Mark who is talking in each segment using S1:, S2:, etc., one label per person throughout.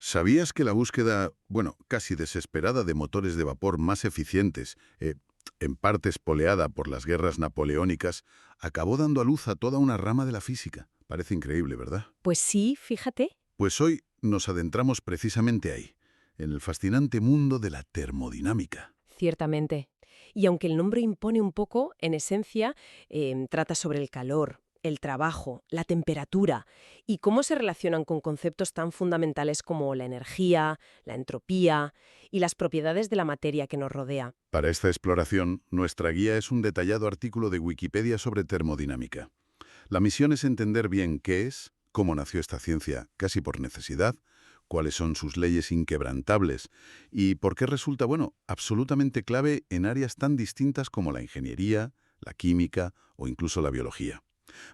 S1: ¿Sabías que la búsqueda, bueno, casi desesperada de motores de vapor más eficientes, en parte espoleada por las guerras napoleónicas, acabó dando a luz a toda una rama de la física? Parece increíble, ¿verdad?
S2: Pues sí, fíjate.
S1: Pues hoy nos adentramos precisamente ahí, en el fascinante mundo de la termodinámica.
S2: Ciertamente. Y aunque el nombre impone un poco, en esencia, trata sobre el calor, el trabajo, la temperatura y cómo se relacionan con conceptos tan fundamentales como la energía, la entropía y las propiedades de la materia que nos rodea.
S1: Para esta exploración, nuestra guía es un detallado artículo de Wikipedia sobre termodinámica. La misión es entender bien qué es, cómo nació esta ciencia casi por necesidad, cuáles son sus leyes inquebrantables y por qué resulta, bueno, absolutamente clave en áreas tan distintas como la ingeniería, la química o incluso la biología.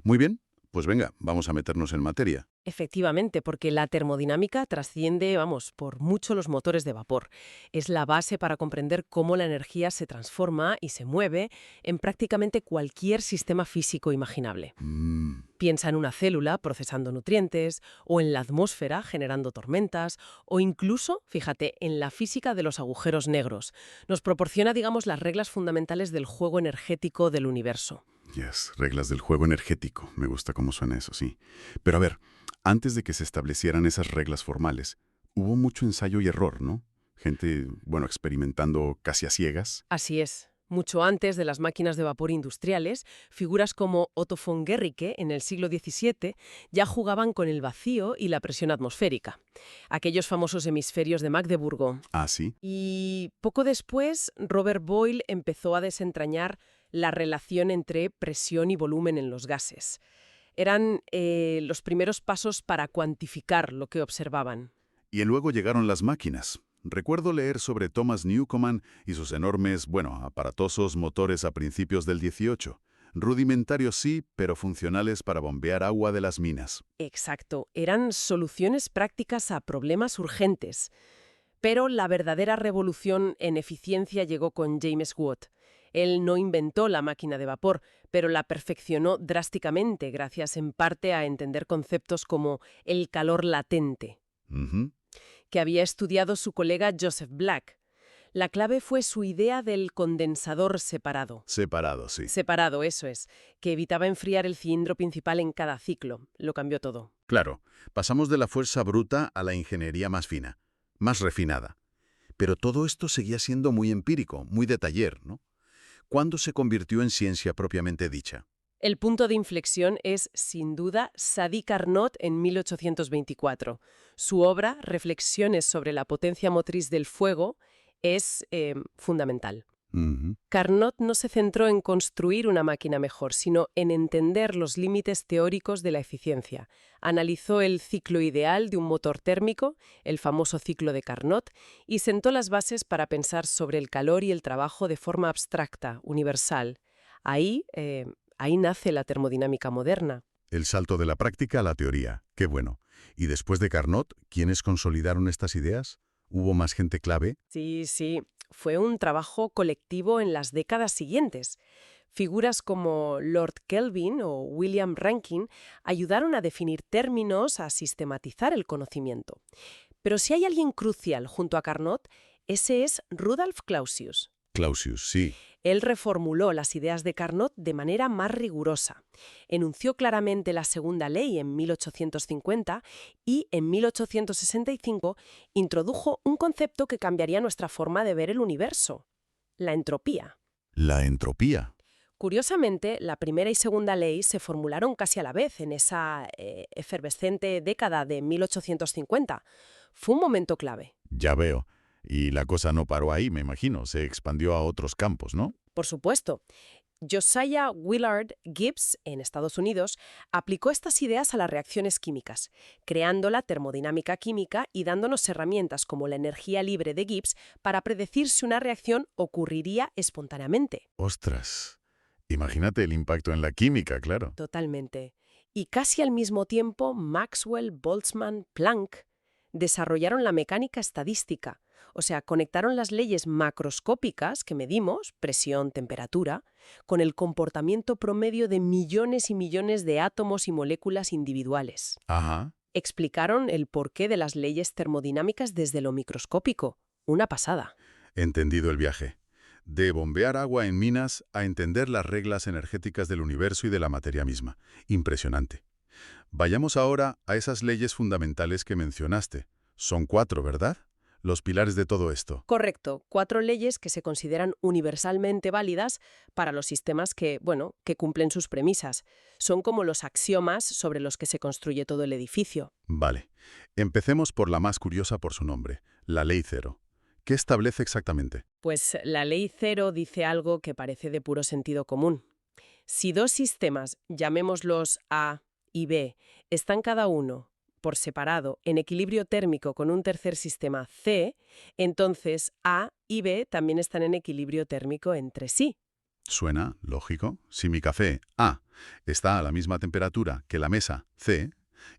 S1: Muy bien, pues venga, vamos a meternos en materia.
S2: Efectivamente, porque la termodinámica trasciende, vamos, por mucho los motores de vapor. Es la base para comprender cómo la energía se transforma y se mueve en prácticamente cualquier sistema físico imaginable. Piensa en una célula procesando nutrientes, o en la atmósfera generando tormentas, o incluso, fíjate, en la física de los agujeros negros. Nos proporciona, digamos, las reglas fundamentales del juego energético del universo.
S1: Yes, reglas del juego energético. Me gusta cómo suena eso, sí. Pero a ver, antes de que se establecieran esas reglas formales, hubo mucho ensayo y error, ¿no? Gente, bueno, experimentando casi a ciegas.
S2: Así es. Mucho antes de las máquinas de vapor industriales, figuras como Otto von Guericke en el siglo XVII ya jugaban con el vacío y la presión atmosférica. Aquellos famosos hemisferios de Magdeburgo.
S1: Ah, sí.
S2: Y poco después, Robert Boyle empezó a desentrañar la relación entre presión y volumen en los gases. Eran los primeros pasos para cuantificar lo que observaban.
S1: Y luego llegaron las máquinas. Recuerdo leer sobre Thomas Newcomen y sus enormes, bueno, aparatosos motores a principios del 18. Rudimentarios sí, pero funcionales para bombear agua de las minas.
S2: Exacto, eran soluciones prácticas a problemas urgentes. Pero la verdadera revolución en eficiencia llegó con James Watt. Él no inventó la máquina de vapor, pero la perfeccionó drásticamente gracias en parte a entender conceptos como el calor latente,
S1: Ujú.
S2: que había estudiado su colega Joseph Black. La clave fue su idea del condensador separado.
S1: Separado, sí.
S2: Separado, eso es, que evitaba enfriar el cilindro principal en cada ciclo. Lo cambió todo.
S1: Claro, pasamos de la fuerza bruta a la ingeniería más fina, más refinada. Pero todo esto seguía siendo muy empírico, muy de taller, ¿no? ¿Cuándo se convirtió en ciencia propiamente dicha?
S2: El punto de inflexión es, sin duda, Sadi Carnot en 1824. Su obra, Reflexiones sobre la potencia motriz del fuego, es fundamental.
S1: Ujú.
S2: Carnot no se centró en construir una máquina mejor, sino en entender los límites teóricos de la eficiencia. Analizó el ciclo ideal de un motor térmico, el famoso ciclo de Carnot, y sentó las bases para pensar sobre el calor y el trabajo de forma abstracta, universal. Ahí nace la termodinámica moderna.
S1: El salto de la práctica a la teoría. Qué bueno. Y después de Carnot, ¿quiénes consolidaron estas ideas? ¿Hubo más gente clave?
S2: Sí, fue un trabajo colectivo en las décadas siguientes. Figuras como Lord Kelvin o William Rankine ayudaron a definir términos, a sistematizar el conocimiento. Pero si hay alguien crucial junto a Carnot, ese es Rudolf Clausius.
S1: Clausius, sí.
S2: Él reformuló las ideas de Carnot de manera más rigurosa. Enunció claramente la segunda ley en 1850 y en 1865 introdujo un concepto que cambiaría nuestra forma de ver el universo: la entropía.
S1: La entropía.
S2: Curiosamente, la primera y segunda ley se formularon casi a la vez en esa efervescente década de 1850. Fue un momento clave.
S1: Ya veo. Y la cosa no paró ahí, me imagino. Se expandió a otros campos, ¿no?
S2: Por supuesto. Josiah Willard Gibbs, en Estados Unidos, aplicó estas ideas a las reacciones químicas, creando la termodinámica química y dándonos herramientas como la energía libre de Gibbs para predecir si una reacción ocurriría espontáneamente.
S1: Ostras. Imagínate el impacto en la química, claro.
S2: Totalmente. Y casi al mismo tiempo, Maxwell, Boltzmann, Planck desarrollaron la mecánica estadística, o sea, conectaron las leyes macroscópicas que medimos, presión, temperatura, con el comportamiento promedio de millones y millones de átomos y moléculas individuales.
S1: Ajá.
S2: Explicaron el porqué de las leyes termodinámicas desde lo microscópico. Una pasada.
S1: Entendido el viaje. De bombear agua en minas a entender las reglas energéticas del universo y de la materia misma. Impresionante. Vayamos ahora a esas leyes fundamentales que mencionaste. Son 4, ¿verdad? Los pilares de todo esto.
S2: Correcto, 4 leyes que se consideran universalmente válidas para los sistemas que cumplen sus premisas. Son como los axiomas sobre los que se construye todo el edificio.
S1: Vale. Empecemos por la más curiosa por su nombre, la Ley Cero. ¿Qué establece exactamente?
S2: Pues la ley cero dice algo que parece de puro sentido común. Si dos sistemas, llamémoslos A y B, están cada uno por separado en equilibrio térmico con un tercer sistema C, entonces A y B también están en equilibrio térmico entre sí.
S1: Suena lógico. Si mi café A está a la misma temperatura que la mesa C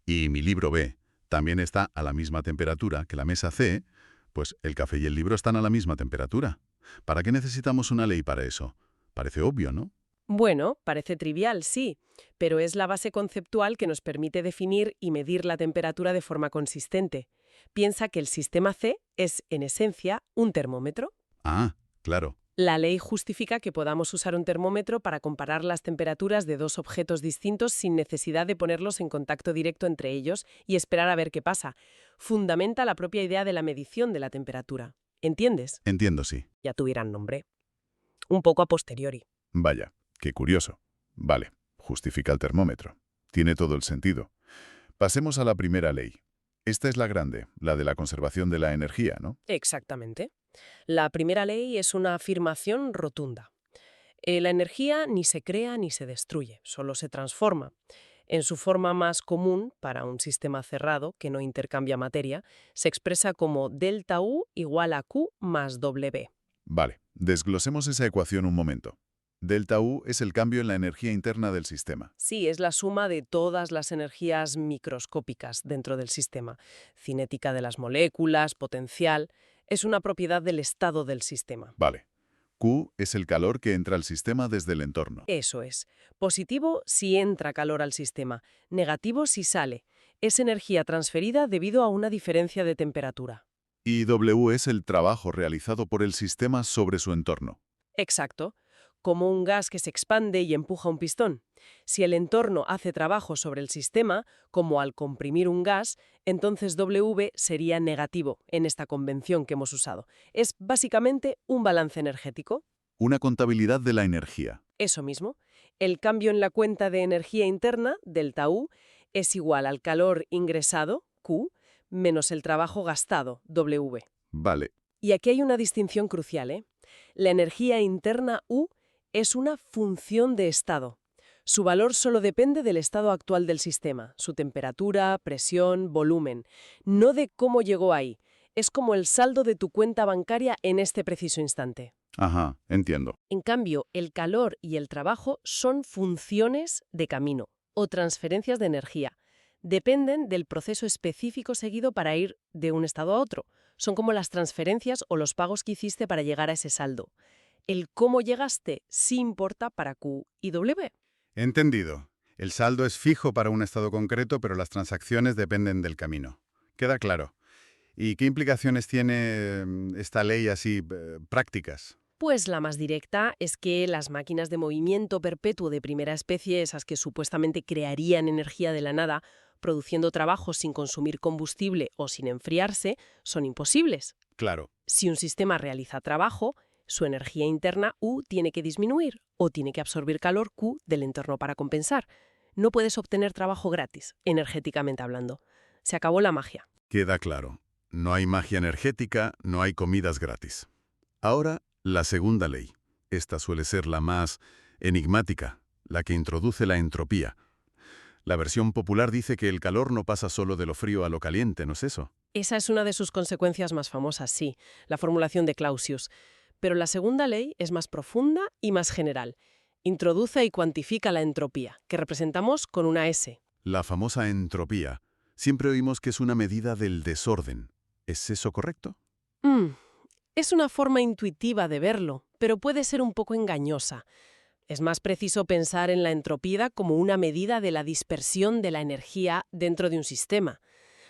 S1: y mi libro B también está a la misma temperatura que la mesa C, pues el café y el libro están a la misma temperatura. ¿Para qué necesitamos una ley para eso? Parece obvio, ¿no?
S2: Bueno, parece trivial, sí, pero es la base conceptual que nos permite definir y medir la temperatura de forma consistente. Piensa que el sistema C es, en esencia, un termómetro.
S1: Ah, claro.
S2: La ley justifica que podamos usar un termómetro para comparar las temperaturas de dos objetos distintos sin necesidad de ponerlos en contacto directo entre ellos y esperar a ver qué pasa. Fundamenta la propia idea de la medición de la temperatura. ¿Entiendes?
S1: Entiendo, sí.
S2: Ya tuvieran nombre. Un poco a posteriori.
S3: Vaya, qué curioso. Vale, justifica el termómetro. Tiene todo el sentido. Pasemos a la primera ley. Esta es la grande, la de la conservación de la energía, ¿no?
S2: Exactamente. La primera ley es una afirmación rotunda. La energía ni se crea ni se destruye, solo se transforma. En su forma más común, para un sistema cerrado que no intercambia materia, se expresa como delta U igual a Q más W.
S3: Vale, desglosemos esa ecuación un momento. Delta U es el cambio en la energía interna del sistema.
S2: Sí, es la suma de todas las energías microscópicas dentro del sistema. Cinética de las moléculas, potencial. Es una propiedad del estado del sistema.
S3: Vale. Q es el calor que entra al sistema desde el entorno.
S2: Eso es. Positivo si entra calor al sistema, negativo si sale. Es energía transferida debido a una diferencia de temperatura.
S3: Y W es el trabajo realizado por el sistema sobre su entorno.
S2: Exacto. Como un gas que se expande y empuja un pistón. Si el entorno hace trabajo sobre el sistema, como al comprimir un gas, entonces W sería negativo en esta convención que hemos usado. Es básicamente un balance energético.
S3: Una contabilidad de la energía.
S2: Eso mismo. El cambio en la cuenta de energía interna, delta U, es igual al calor ingresado, Q, menos el trabajo gastado, W.
S3: Vale.
S2: Y aquí hay una distinción crucial, ¿eh? La energía interna U es una función de estado. Su valor solo depende del estado actual del sistema, su temperatura, presión, volumen, no de cómo llegó ahí. Es como el saldo de tu cuenta bancaria en este preciso instante.
S3: Ajá, entiendo.
S2: En cambio, el calor y el trabajo son funciones de camino o transferencias de energía. Dependen del proceso específico seguido para ir de un estado a otro. Son como las transferencias o los pagos que hiciste para llegar a ese saldo. El cómo llegaste sí importa para Q y W.
S1: Entendido. El saldo es fijo para un estado concreto, pero las transacciones dependen del camino. Queda claro. ¿Y qué implicaciones tiene esta ley así prácticas?
S2: Pues la más directa es que las máquinas de movimiento perpetuo de primera especie, esas que supuestamente crearían energía de la nada, produciendo trabajo sin consumir combustible o sin enfriarse, son imposibles.
S1: Claro.
S2: Si un sistema realiza trabajo, su energía interna U tiene que disminuir o tiene que absorbir calor Q del entorno para compensar. No puedes obtener trabajo gratis, energéticamente hablando. Se acabó la magia.
S1: Queda claro. No hay magia energética, no hay comidas gratis. Ahora, la segunda ley. Esta suele ser la más enigmática, la que introduce la entropía. La versión popular dice que el calor no pasa solo de lo frío a lo caliente, ¿no es eso?
S2: Esa es una de sus consecuencias más famosas, sí, la formulación de Clausius. Pero la segunda ley es más profunda y más general. Introduce y cuantifica la entropía, que representamos con una S.
S1: La famosa entropía. Siempre oímos que es una medida del desorden. ¿Es eso correcto?
S2: Es una forma intuitiva de verlo, pero puede ser un poco engañosa. Es más preciso pensar en la entropía como una medida de la dispersión de la energía dentro de un sistema.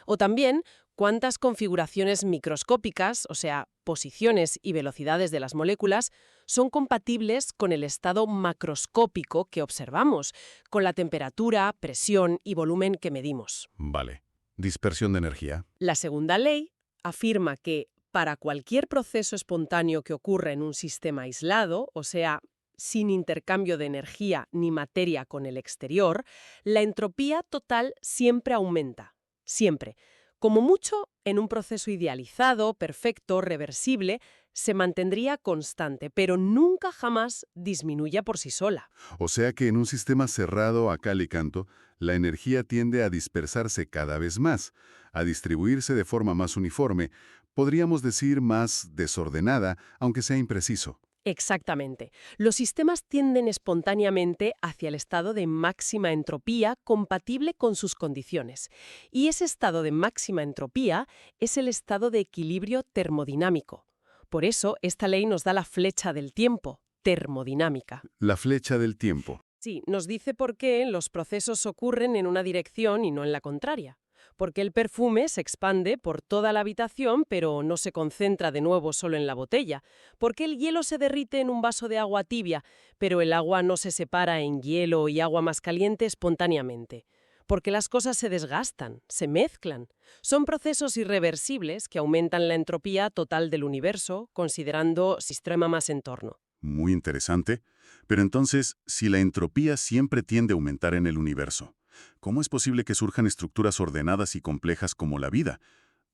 S2: O también cuántas configuraciones microscópicas, o sea, posiciones y velocidades de las moléculas, son compatibles con el estado macroscópico que observamos, con la temperatura, presión y volumen que medimos.
S1: Vale. Dispersión de energía.
S2: La segunda ley afirma que para cualquier proceso espontáneo que ocurra en un sistema aislado, o sea, sin intercambio de energía ni materia con el exterior, la entropía total siempre aumenta. Siempre. Como mucho, en un proceso idealizado, perfecto, reversible, se mantendría constante, pero nunca jamás disminuya por sí sola.
S1: O sea que en un sistema cerrado a cal y canto, la energía tiende a dispersarse cada vez más, a distribuirse de forma más uniforme, podríamos decir más desordenada, aunque sea impreciso.
S2: Exactamente. Los sistemas tienden espontáneamente hacia el estado de máxima entropía compatible con sus condiciones. Y ese estado de máxima entropía es el estado de equilibrio termodinámico. Por eso, esta ley nos da la flecha del tiempo, termodinámica.
S1: La flecha del tiempo.
S2: Sí, nos dice por qué los procesos ocurren en una dirección y no en la contraria. Porque el perfume se expande por toda la habitación, pero no se concentra de nuevo solo en la botella. Porque el hielo se derrite en un vaso de agua tibia, pero el agua no se separa en hielo y agua más caliente espontáneamente. Porque las cosas se desgastan, se mezclan. Son procesos irreversibles que aumentan la entropía total del universo, considerando sistema más entorno.
S1: Muy interesante. Pero entonces, si la entropía siempre tiende a aumentar en el universo, ¿cómo es posible que surjan estructuras ordenadas y complejas como la vida?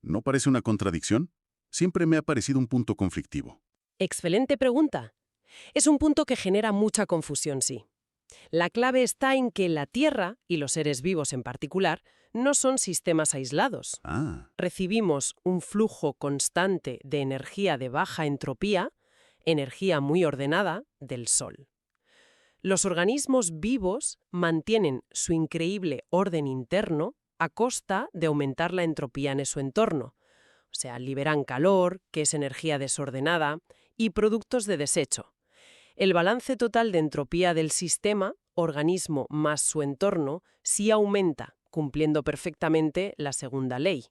S1: ¿No parece una contradicción? Siempre me ha parecido un punto conflictivo.
S2: Excelente pregunta. Es un punto que genera mucha confusión, sí. La clave está en que la Tierra, y los seres vivos en particular, no son sistemas aislados.
S1: Ah,
S2: Recibimos un flujo constante de energía de baja entropía, energía muy ordenada, del Sol. Los organismos vivos mantienen su increíble orden interno a costa de aumentar la entropía en su entorno. O sea, liberan calor, que es energía desordenada, y productos de desecho. El balance total de entropía del sistema, organismo más su entorno, sí aumenta, cumpliendo perfectamente la segunda ley.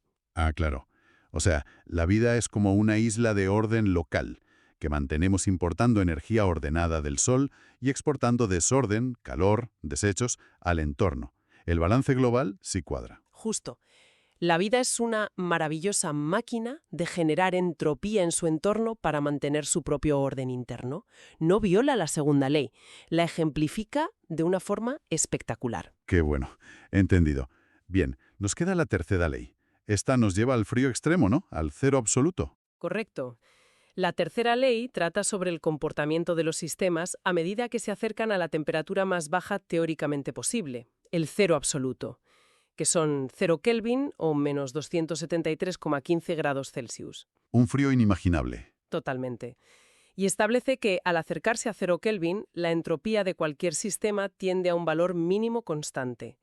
S1: claro. O sea, la vida es como una isla de orden local, que mantenemos importando energía ordenada del Sol y exportando desorden, calor, desechos al entorno. El balance global sí cuadra.
S2: Justo. La vida es una maravillosa máquina de generar entropía en su entorno para mantener su propio orden interno. No viola la segunda ley, la ejemplifica de una forma espectacular.
S1: Qué bueno, entendido. Bien, nos queda la tercera ley. Esta nos lleva al frío extremo, ¿no? Al cero absoluto.
S2: Correcto. La tercera ley trata sobre el comportamiento de los sistemas a medida que se acercan a la temperatura más baja teóricamente posible, el cero absoluto, que son 0 Kelvin o menos 273,15 grados Celsius.
S1: Un frío inimaginable.
S2: Totalmente. Y establece que, al acercarse a 0 Kelvin, la entropía de cualquier sistema tiende a un valor mínimo constante.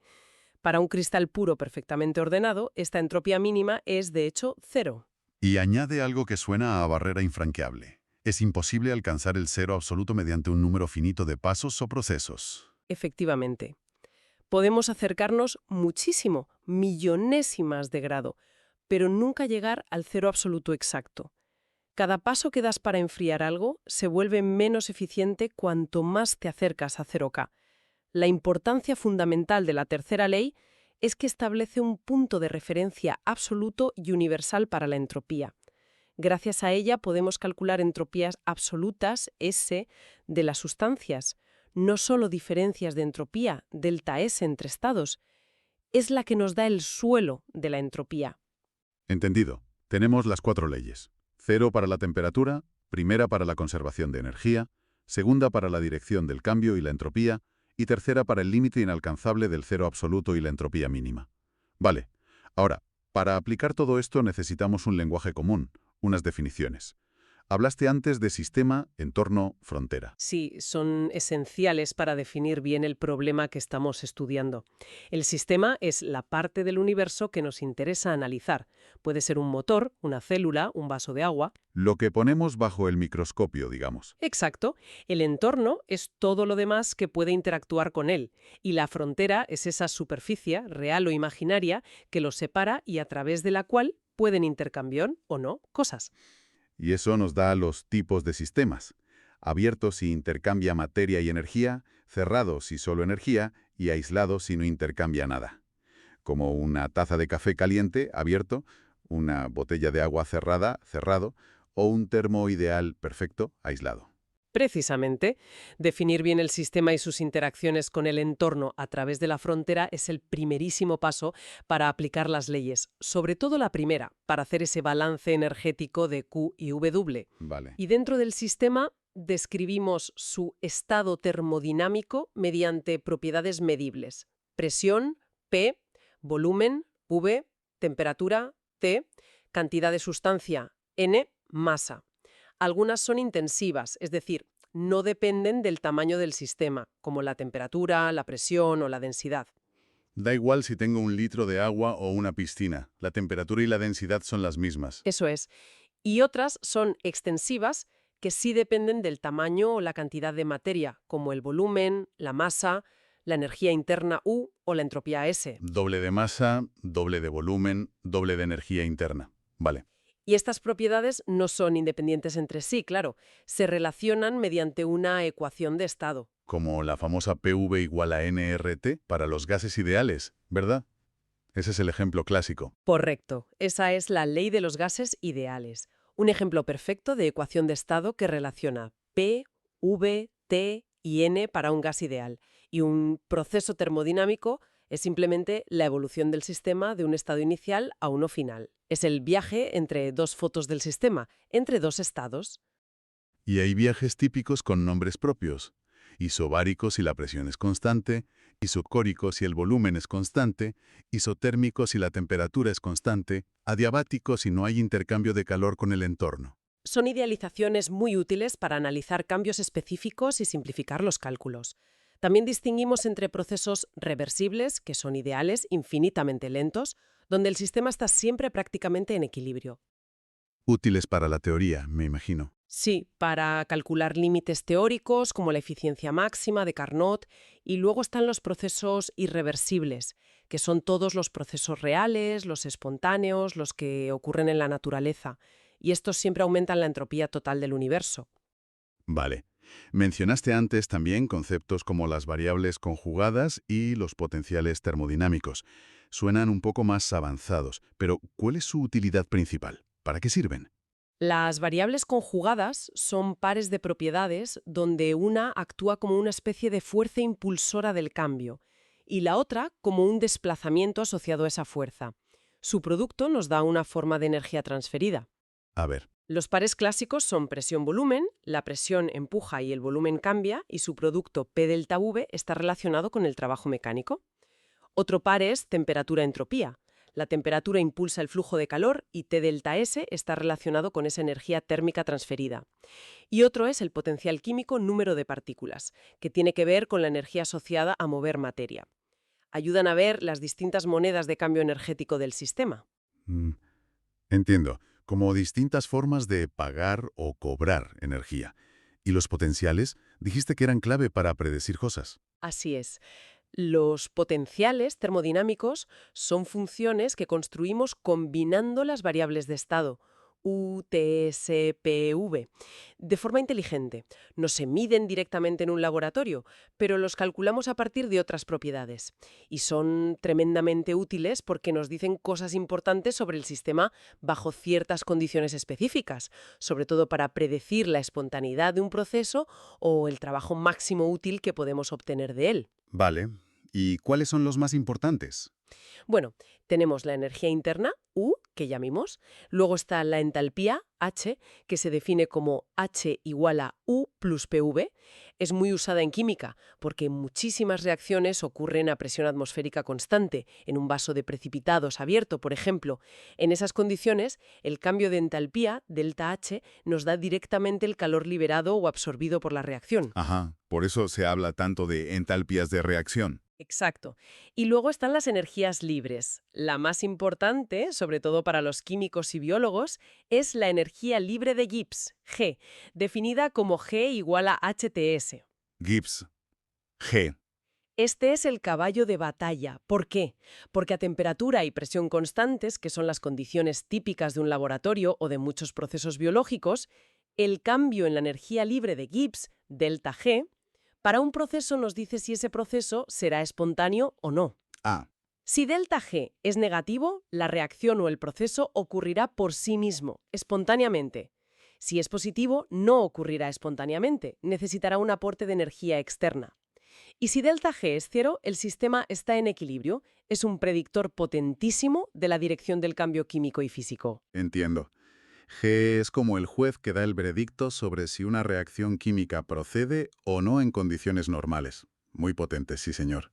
S2: Para un cristal puro perfectamente ordenado, esta entropía mínima es, de hecho, cero.
S1: Y añade algo que suena a barrera infranqueable. Es imposible alcanzar el cero absoluto mediante un número finito de pasos o procesos.
S2: Efectivamente. Podemos acercarnos muchísimo, millonésimas de grado, pero nunca llegar al cero absoluto exacto. Cada paso que das para enfriar algo se vuelve menos eficiente cuanto más te acercas a 0K. La importancia fundamental de la tercera ley es que establece un punto de referencia absoluto y universal para la entropía. Gracias a ella podemos calcular entropías absolutas, S, de las sustancias. No solo diferencias de entropía, delta S entre estados, es la que nos da el suelo de la entropía.
S1: Entendido. Tenemos las 4 leyes. 0 para la temperatura, primera para la conservación de energía, segunda para la dirección del cambio y la entropía, y tercera para el límite inalcanzable del cero absoluto y la entropía mínima. Vale. Ahora, para aplicar todo esto necesitamos un lenguaje común, unas definiciones.
S3: Hablaste antes de sistema, entorno, frontera.
S2: Sí, son esenciales para definir bien el problema que estamos estudiando. El sistema es la parte del universo que nos interesa analizar. Puede ser un motor, una célula, un vaso de agua.
S3: Lo que ponemos bajo el microscopio, digamos.
S2: Exacto. El entorno es todo lo demás que puede interactuar con él. Y la frontera es esa superficie, real o imaginaria, que los separa y a través de la cual pueden intercambiar o no cosas.
S3: Y eso nos da los tipos de sistemas. Abiertos si intercambia materia y energía, cerrados si solo energía y aislados si no intercambia nada. Como una taza de café caliente, abierto, una botella de agua cerrada, cerrado, o un termo ideal perfecto, aislado.
S2: Precisamente, definir bien el sistema y sus interacciones con el entorno a través de la frontera es el primerísimo paso para aplicar las leyes, sobre todo la primera, para hacer ese balance energético de Q y W.
S3: Vale.
S2: Y dentro del sistema describimos su estado termodinámico mediante propiedades medibles: presión, P, volumen, V, temperatura, T, cantidad de sustancia, N, masa. Algunas son intensivas, es decir, no dependen del tamaño del sistema, como la temperatura, la presión o la densidad.
S1: Da igual si tengo un litro de agua o una piscina. La temperatura y la densidad son las mismas.
S2: Eso es. Y otras son extensivas, que sí dependen del tamaño o la cantidad de materia, como el volumen, la masa, la energía interna U o la entropía S.
S1: Doble de masa, doble de volumen, doble de energía interna. Vale.
S2: Y estas propiedades no son independientes entre sí, claro. Se relacionan mediante una ecuación de estado.
S1: Como la famosa PV igual a nRT para los gases ideales, ¿verdad? Ese es el ejemplo clásico.
S2: Correcto. Esa es la ley de los gases ideales. Un ejemplo perfecto de ecuación de estado que relaciona P, V, T y N para un gas ideal. Y un proceso termodinámico es simplemente la evolución del sistema de un estado inicial a uno final. Es el viaje entre dos fotos del sistema, entre dos estados.
S1: Y hay viajes típicos con nombres propios. Isobáricos si la presión es constante, isocóricos si el volumen es constante, isotérmicos si la temperatura es constante, adiabáticos si no hay intercambio de calor con el entorno.
S2: Son idealizaciones muy útiles para analizar cambios específicos y simplificar los cálculos. También distinguimos entre procesos reversibles, que son ideales, infinitamente lentos, donde el sistema está siempre prácticamente en equilibrio.
S1: Útiles para la teoría, me imagino.
S2: Sí, para calcular límites teóricos como la eficiencia máxima de Carnot, y luego están los procesos irreversibles, que son todos los procesos reales, los espontáneos, los que ocurren en la naturaleza, y estos siempre aumentan la entropía total del universo.
S1: Vale. Mencionaste antes también conceptos como las variables conjugadas y los potenciales termodinámicos. Suenan un poco más avanzados, pero ¿cuál es su utilidad principal? ¿Para qué sirven?
S2: Las variables conjugadas son pares de propiedades donde una actúa como una especie de fuerza impulsora del cambio y la otra como un desplazamiento asociado a esa fuerza. Su producto nos da una forma de energía transferida.
S1: A ver,
S2: Los pares clásicos son presión-volumen, la presión empuja y el volumen cambia, y su producto P delta V está relacionado con el trabajo mecánico. Otro par es temperatura-entropía. La temperatura impulsa el flujo de calor y T delta S está relacionado con esa energía térmica transferida. Y otro es el potencial químico número de partículas, que tiene que ver con la energía asociada a mover materia. Ayudan a ver las distintas monedas de cambio energético del sistema.
S1: entiendo. Como distintas formas de pagar o cobrar energía. ¿Y los potenciales? Dijiste que eran clave para predecir cosas.
S2: Así es. Los potenciales termodinámicos son funciones que construimos combinando las variables de estado, U, T, S, P, V, de forma inteligente. No se miden directamente en un laboratorio, pero los calculamos a partir de otras propiedades. Y son tremendamente útiles porque nos dicen cosas importantes sobre el sistema bajo ciertas condiciones específicas, sobre todo para predecir la espontaneidad de un proceso o el trabajo máximo útil que podemos obtener de él.
S1: Vale. ¿Y cuáles son los más importantes?
S2: Bueno, tenemos la energía interna, U, que ya vimos. Luego está la entalpía, H, que se define como H igual a U plus PV. Es muy usada en química porque muchísimas reacciones ocurren a presión atmosférica constante, en un vaso de precipitados abierto, por ejemplo. En esas condiciones, el cambio de entalpía, delta H, nos da directamente el calor liberado o absorbido por la reacción.
S3: Ajá, por eso se habla tanto de entalpías de reacción.
S2: Exacto. Y luego están las energías libres. La más importante, sobre todo para los químicos y biólogos, es la energía libre de Gibbs, G, definida como G igual a HTS.
S3: Gibbs, G.
S2: Este es el caballo de batalla. ¿Por qué? Porque a temperatura y presión constantes, que son las condiciones típicas de un laboratorio o de muchos procesos biológicos, el cambio en la energía libre de Gibbs, delta G, para un proceso nos dice si ese proceso será espontáneo o no.
S3: Ah,
S2: Si delta G es negativo, la reacción o el proceso ocurrirá por sí mismo, espontáneamente. Si es positivo, no ocurrirá espontáneamente, necesitará un aporte de energía externa. Y si delta G es cero, el sistema está en equilibrio, es un predictor potentísimo de la dirección del cambio químico y físico.
S3: entiendo. G es como el juez que da el veredicto sobre si una reacción química procede o no en condiciones normales. Muy potente, sí señor.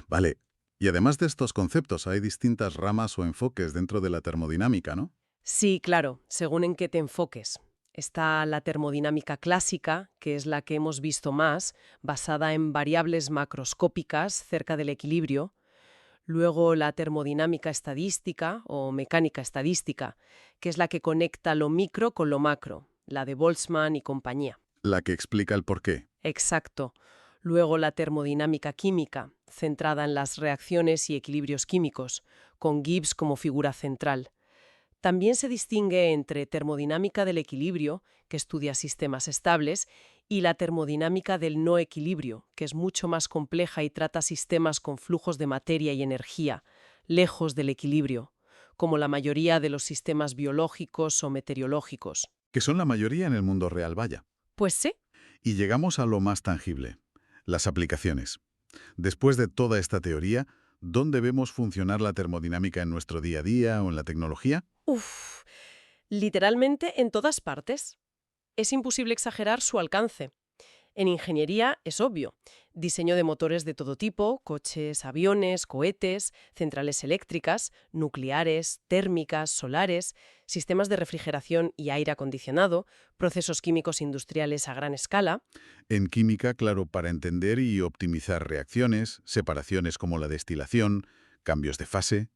S3: Vale, y además de estos conceptos hay distintas ramas o enfoques dentro de la termodinámica, ¿no?
S2: Sí, claro, según en qué te enfoques. Está la termodinámica clásica, que es la que hemos visto más, basada en variables macroscópicas cerca del equilibrio. Luego la termodinámica estadística o mecánica estadística, que es la que conecta lo micro con lo macro, la de Boltzmann y compañía.
S3: La que explica el porqué.
S2: Exacto. Luego la termodinámica química, centrada en las reacciones y equilibrios químicos, con Gibbs como figura central. También se distingue entre termodinámica del equilibrio, que estudia sistemas estables, y la termodinámica del no equilibrio, que es mucho más compleja y trata sistemas con flujos de materia y energía, lejos del equilibrio, como la mayoría de los sistemas biológicos o meteorológicos.
S3: Que son la mayoría en el mundo real, vaya.
S2: Pues sí.
S3: Y llegamos a lo más tangible, las aplicaciones. Después de toda esta teoría, ¿dónde vemos funcionar la termodinámica en nuestro día a día o en la tecnología?
S2: Uf, literalmente en todas partes. Es imposible exagerar su alcance. En ingeniería es obvio. Diseño de motores de todo tipo, coches, aviones, cohetes, centrales eléctricas, nucleares, térmicas, solares, sistemas de refrigeración y aire acondicionado, procesos químicos industriales a gran escala.
S3: En química, claro, para entender y optimizar reacciones, separaciones como la destilación, cambios de fase.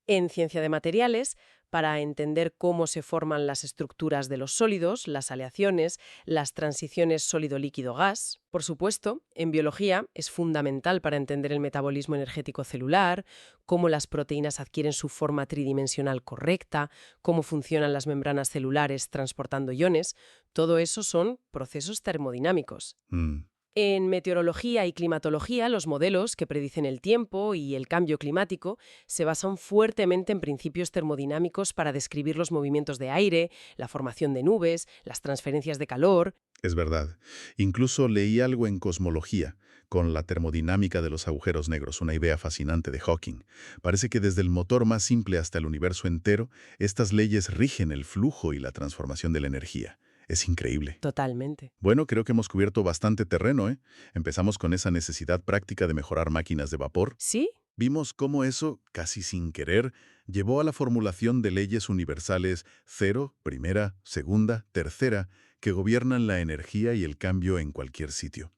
S2: En ciencia de materiales, para entender cómo se forman las estructuras de los sólidos, las aleaciones, las transiciones sólido-líquido-gas. Por supuesto, en biología es fundamental para entender el metabolismo energético celular, cómo las proteínas adquieren su forma tridimensional correcta, cómo funcionan las membranas celulares transportando iones. Todo eso son procesos termodinámicos.
S3: Mm.
S2: En meteorología y climatología, los modelos que predicen el tiempo y el cambio climático se basan fuertemente en principios termodinámicos para describir los movimientos de aire, la formación de nubes, las transferencias de calor.
S3: Es verdad. Incluso leí algo en cosmología, con la termodinámica de los agujeros negros, una idea fascinante de Hawking. Parece que desde el motor más simple hasta el universo entero, estas leyes rigen el flujo y la transformación de la energía. Es increíble.
S2: Totalmente.
S3: Bueno, creo que hemos cubierto bastante terreno, ¿eh? Empezamos con esa necesidad práctica de mejorar máquinas de vapor.
S2: ¿Sí?
S3: Vimos cómo eso, casi sin querer, llevó a la formulación de leyes universales cero, primera, segunda, tercera, que gobiernan la energía y el cambio en cualquier sitio.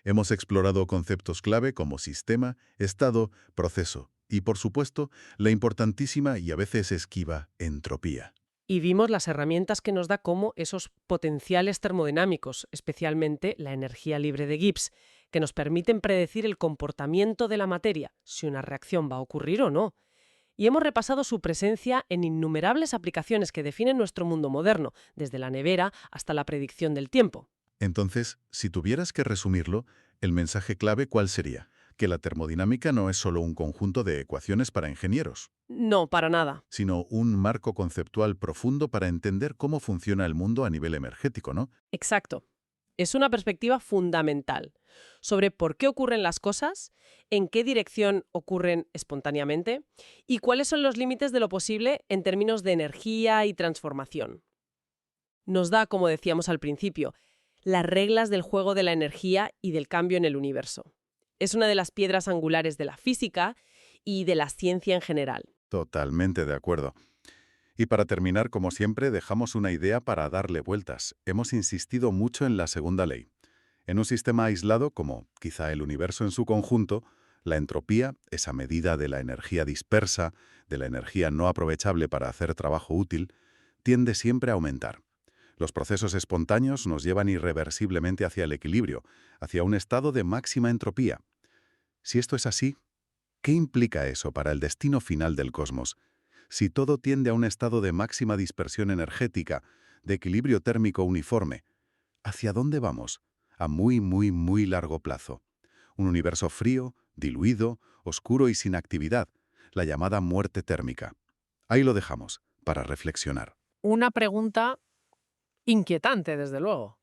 S3: Hemos explorado conceptos clave como sistema, estado, proceso y, por supuesto, la importantísima y a veces esquiva entropía.
S2: Y vimos las herramientas que nos da como esos potenciales termodinámicos, especialmente la energía libre de Gibbs, que nos permiten predecir el comportamiento de la materia, si una reacción va a ocurrir o no. Y hemos repasado su presencia en innumerables aplicaciones que definen nuestro mundo moderno, desde la nevera hasta la predicción del tiempo.
S3: Entonces, si tuvieras que resumirlo, el mensaje clave, ¿cuál sería? Que la termodinámica no es solo un conjunto de ecuaciones para ingenieros,
S2: No, para nada.
S3: sino un marco conceptual profundo para entender cómo funciona el mundo a nivel energético, ¿no?
S2: Exacto. Es una perspectiva fundamental sobre por qué ocurren las cosas, en qué dirección ocurren espontáneamente y cuáles son los límites de lo posible en términos de energía y transformación. Nos da, como decíamos al principio, las reglas del juego de la energía y del cambio en el universo. Es una de las piedras angulares de la física y de la ciencia en general.
S3: Totalmente de acuerdo. Y para terminar, como siempre, dejamos una idea para darle vueltas. Hemos insistido mucho en la segunda ley. En un sistema aislado, como quizá el universo en su conjunto, la entropía, esa medida de la energía dispersa, de la energía no aprovechable para hacer trabajo útil, tiende siempre a aumentar. Los procesos espontáneos nos llevan irreversiblemente hacia el equilibrio, hacia un estado de máxima entropía. Si esto es así, ¿qué implica eso para el destino final del cosmos? Si todo tiende a un estado de máxima dispersión energética, de equilibrio térmico uniforme, ¿hacia dónde vamos? A muy, muy, muy largo plazo. Un universo frío, diluido, oscuro y sin actividad, la llamada muerte térmica. Ahí lo dejamos, para reflexionar.
S4: Una pregunta inquietante, desde luego.